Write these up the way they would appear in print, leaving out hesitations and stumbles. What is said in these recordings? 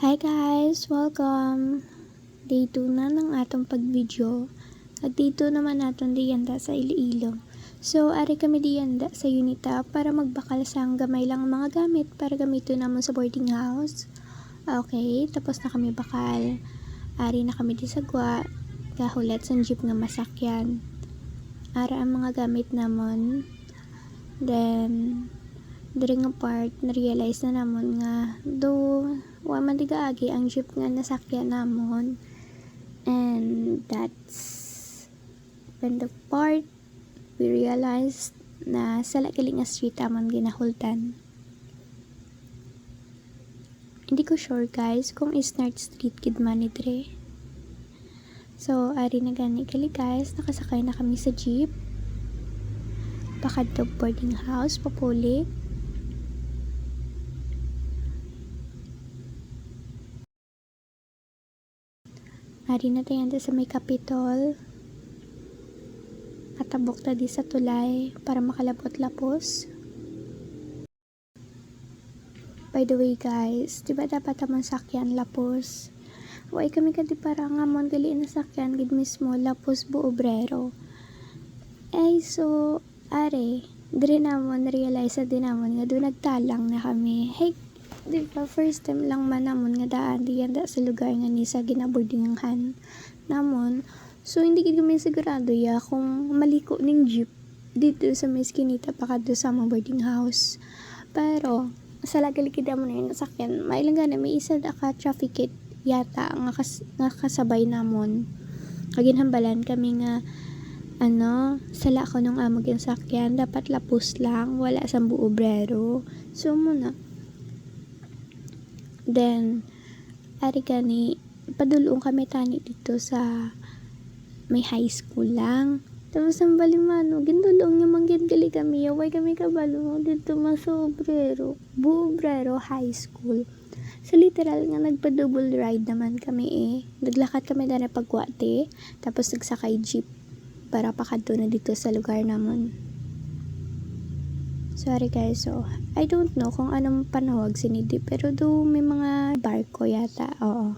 Hi guys! Welcome! Day 2 na ng atong pag-video. At dito naman natin diyanda sa Iloilo. So, ari kami diyanda sa Unita para magbakal sang gamay lang mga gamit para gamitin naman sa boarding house. Okay, tapos na kami bakal. Ari na kami di sagwa. Kahulat sa jeep nga masakyan. Ara ang mga gamit namon. Then, during a part, na-realize na namon nga do wa man agi ang jeep nga nasakyan namon, and that's when the part we realized na sala kili nga street amon ginahultan. Hindi ko sure guys kung Snart Street gid man ni dire. So ari na gani kali guys, nakasakay na kami sa jeep pakadtog boarding house papuli. Ari na tayo sa may Capitol. Katabok ta di sa tulay para makalabot-lapos. By the way guys, diba dapat naman sakyan lapos? Huwag kami kadi para nga mon gali na sakyan gid mismo lapos buobrero. So, are, dire namon realize din namon nga doon nagtalang na kami. Hey, diba first time lang man namon nga daan diyanda sa lugar nga ni sa ginabordingan namon. So hindi gid kami sigurado ya kung maliko ning jeep dito sa may skinita pakadto sa mga boarding house. Pero sa lagilikid mo na yung nasakyan, mailang gana may isa da ka traffic yata nga kasabay namon. Kaginhambalan kami nga sala ko nung amog yung sakyan, dapat lapos lang, wala sa buobrero. So muna. Then, ari gani, padulong kami tani dito sa may high school lang. Tapos ang balimano, gindulong yung manggindili kami, yaway kami kabalo dito masobrero, buobrero high school. So literal nga nagpa-double ride naman kami Naglakad kami na pagwate, tapos nagsakay jeep para pakadto na dito sa lugar namon. Sorry guys, so I don't know kung anong panawag sinidi, pero do may mga barko yata, oo.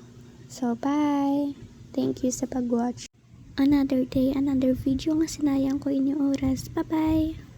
So bye! Thank you sa pag-watch. Another day, another video nga sinayang ko inyong oras. Bye bye!